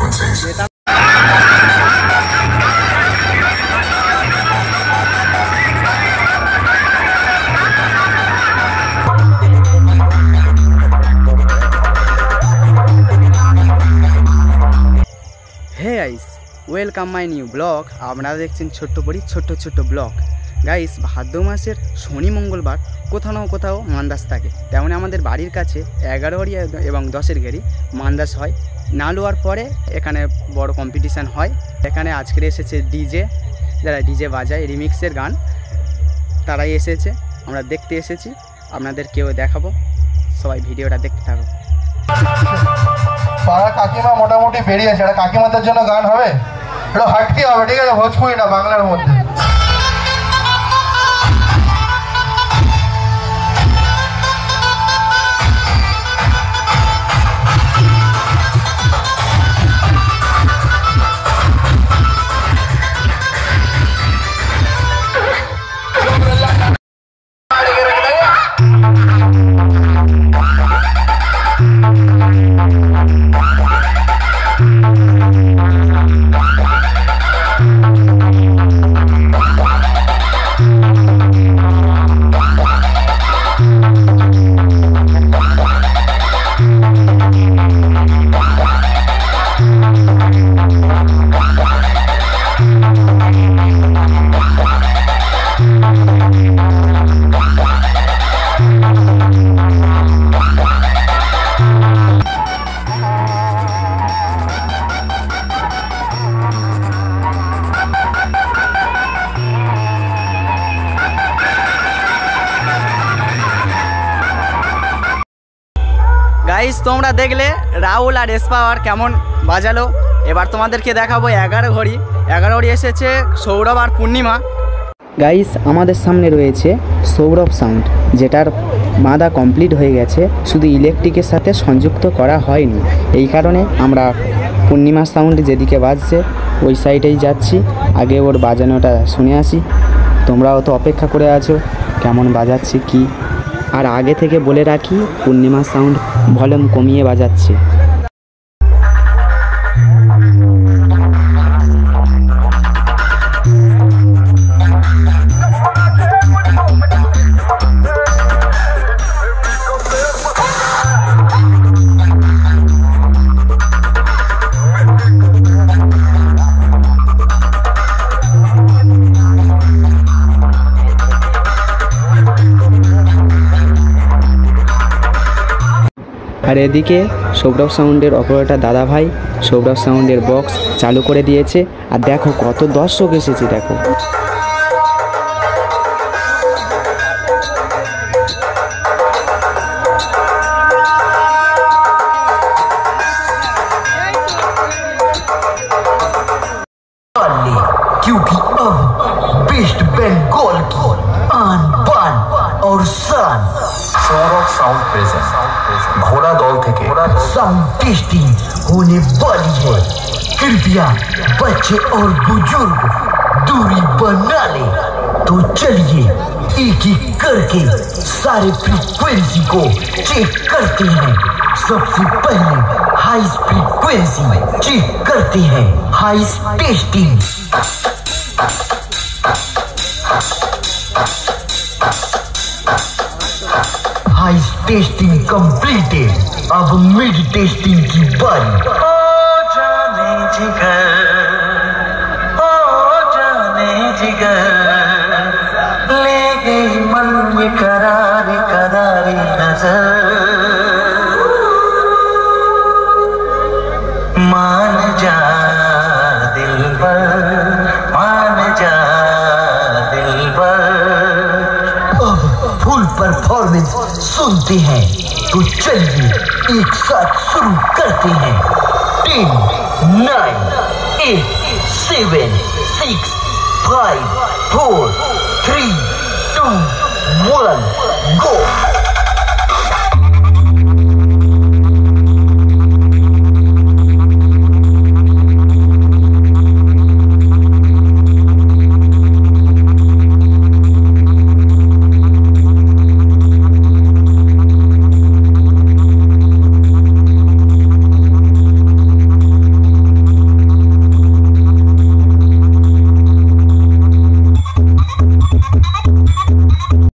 Hey guys, welcome my new blog. আপনারা দেখছেন ছোট্ট পরি ছোট্ট ব্লগ। গাইস, ভাদ্র মাসের শনি মঙ্গলবার কোথাও না কোথাও মান্দাস থাকে। তেমন আমাদের বাড়ির কাছে 11 ঘড়ি এবং 10 ঘড়ি মান্দাস হয়। নালুয়ার পরে এখানে বড় কম্পিটিশান হয়। এখানে আজকে এসেছে ডিজে, যারা ডিজে বাজায় রিমিক্সের গান, তারাই এসেছে। আমরা দেখতে এসেছি, আপনাদেরকেও দেখাবো। সবাই ভিডিওটা দেখতে থাকো। পাড়া কাকিমা মোটামুটি বেরিয়েছে। এটা কাকিমাদের জন্য গান হবে, এটা হাটকি হবে, ঠিক আছে? ভোজপুরি না, বাংলার মধ্যে। গাইস, তোমরা দেখলে রাহুল আর এসপাওয়ার কেমন বাজালো। এবার তোমাদেরকে দেখাবো 11 ঘড়ি এসেছে সৌরভ আর পূর্ণিমা। গাইস, আমাদের সামনে রয়েছে সৌরভ সাউন্ড, যেটার বাঁধা কমপ্লিট হয়ে গেছে, শুধু ইলেকট্রিকের সাথে সংযুক্ত করা হয়নি। এই কারণে আমরা পূর্ণিমা সাউন্ড যেদিকে বাজছে ওই সাইডেই যাচ্ছি। আগে ওর বাজানোটা শুনে আসি। তোমরাও তো অপেক্ষা করে আছো কেমন বাজাচ্ছি কি। আর আগে থেকে বলে রাখি, পূর্ণিমা সাউন্ড ভলিউম কমিয়ে বাজাচ্ছে। আর এদিকে সৌরভ সাউন্ডের অপারেটর দাদা ভাই সৌরভ সাউন্ডের বক্স চালু করে দিয়েছে। আর দেখো কত দর্শক এসেছে, দেখো। क्योंकि अब वेस्ट बंगाल की आन बान और शान सौरभ साउंड प्रेजेंट घोड़ा दौल থেকে साउंड टेस्टिंग होने वाली है। कृपया बच्चे और बुजुर्ग दूरी बना ले। तो चलिए एक एक करके सारे फ्रीक्वेंसी को चेक करते हैं। सबसे पहले हाई फ्रीक्वेंसी चेक करते हैं। High testing high testing completed. अब मिड टेस्टिंग की बारी। ओ जाने जिगर ले गई मन में करारी करारी नजर। मान जा दिलबर, मान जा दिलबर। अब फुल परफॉर्मेंस सुनते हैं, तो चलिए एक साथ शुरू करते हैं। 10, 9, 8, 7, 6, 5, 4, 3, 2, 1, go।